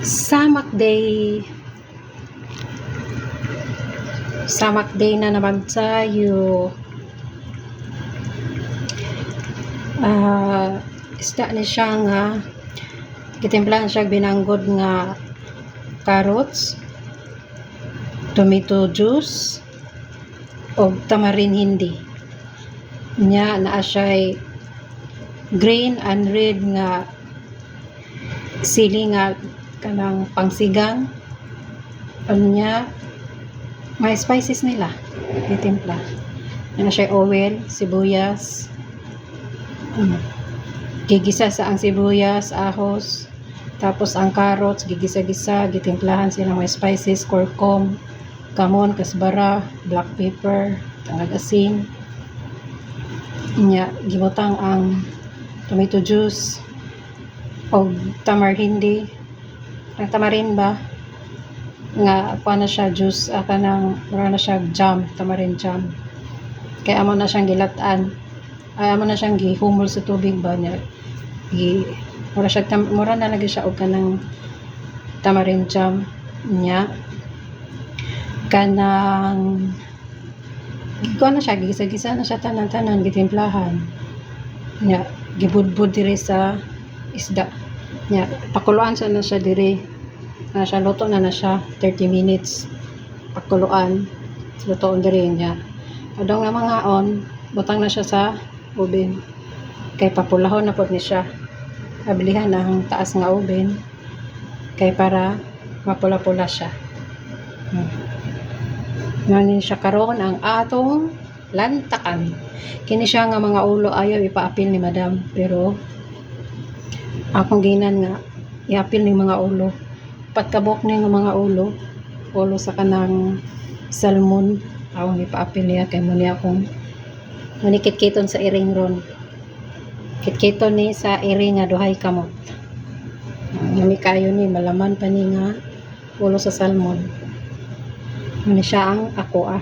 Samak Day. Samak Day na naman tayo. Isda ni siya nga gitimplahan siya binanggod nga carrots, tomato juice o tamarin hindi nya naa siya green and red nga sili nga kanang pangsigang nya may spices nila gitimpla na siya oil, sibuyas, gigisa sa ang sibuyas, ahos, tapos ang carrots gigisa-gisa, gitimplahan sila may spices, kurkum, kamon, kasbara, black pepper, tangag asin nya gibutang ang tomato juice o tamarindi ang tamarin ba nga pa na siya juice kanang mura na siya jam, tamarin jam kaya amo na siyang gilataan ay amo na siyang gihumol sa tubig ba niya mura na lagi siya og kanang tamarin jam nya kanang gikuha na siya, gisa-gisa na siya tanan-tanan gitimplahan nya gibudbud diri sa isda nya pakuluan siya na siya diri na siya luto na siya 30 minutes pakuluan lutoon diri nya adong nga mga on butang na siya sa oven kay papulahon na pod ni siya abilihan na ang taas nga oven kay para mapula-pula siya ngayon siya karon ang atong lantakan kini siya nga mga ulo ayaw ipaapil ni madam pero akong ginan nga iapil ni mga ulo patkabok ni nga mga ulo sa kanang salmon awang ipaapil niya kay mo niya akong manikit-kiton sa iring ron kit-kiton ni sa iring nga duhay kamot yumi kayo ni malaman pa ni nga ulo sa salmon muna siya ang ako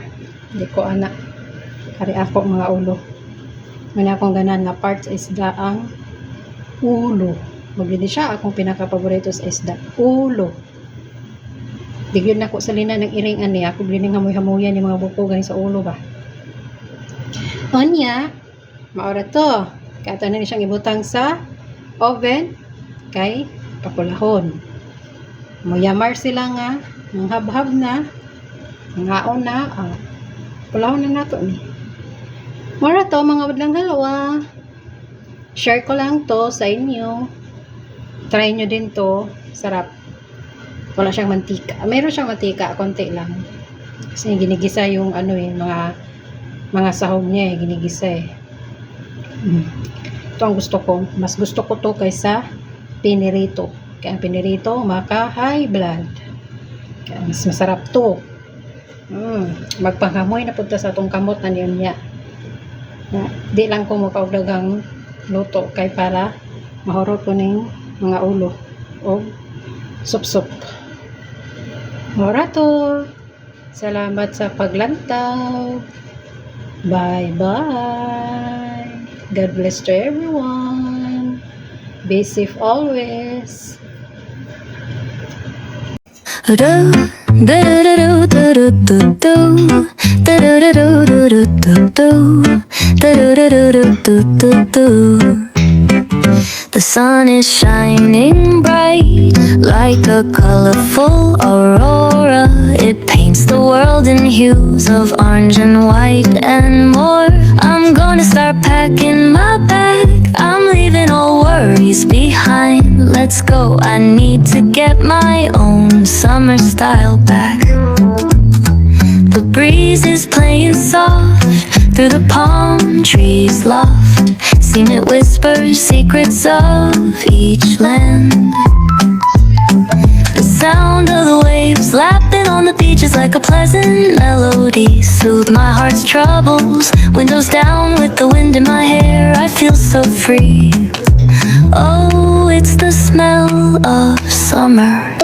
di ko anak kari ako mga ulo muna akong ganan nga parts isda ang ulo maglindi siya akong pinaka-paborito sa isda ulo digyon na ko sa lina ng iring ani ako blining hamoy-hamoyan ni mga buko gani sa ulo ba onya maora to kaya na ni siyang ibutang sa oven kay papulahon moyamar sila nga ng habhab na ngaon na pulahon na nato ni mara to mga badlang dalawa share ko lang to sa inyo try nyo din to sarap wala siyang mantika mayroon siyang mantika konti lang kasi ginigisa yung ano mga sahog niya ginigisa ito ang gusto ko mas gusto ko to kaysa pinirito kaya ang pinirito maka high blood kaya mas masarap to magpanghamoy na punta sa atong kamot na niya di lang ko makaugdagang luto kay para mahurot ko ning mga ulo o sup-sup morato salamat sa paglantaw bye bye God bless to everyone be safe always The sun is shining bright like a colorful aurora. It paints the world in hues of orange and white and more. I'm gonna start packing my bag. I'm leaving all worries behind. Let's go, I need to get my own summer style back. The breeze is playing soft through the palm trees loft. Seen it whisper secrets of each land. The sound of the waves lapping on the beach is like a pleasant melody. Soothe my heart's troubles. Windows down with the wind in my hair. I feel so free. Oh, it's the smell of summer.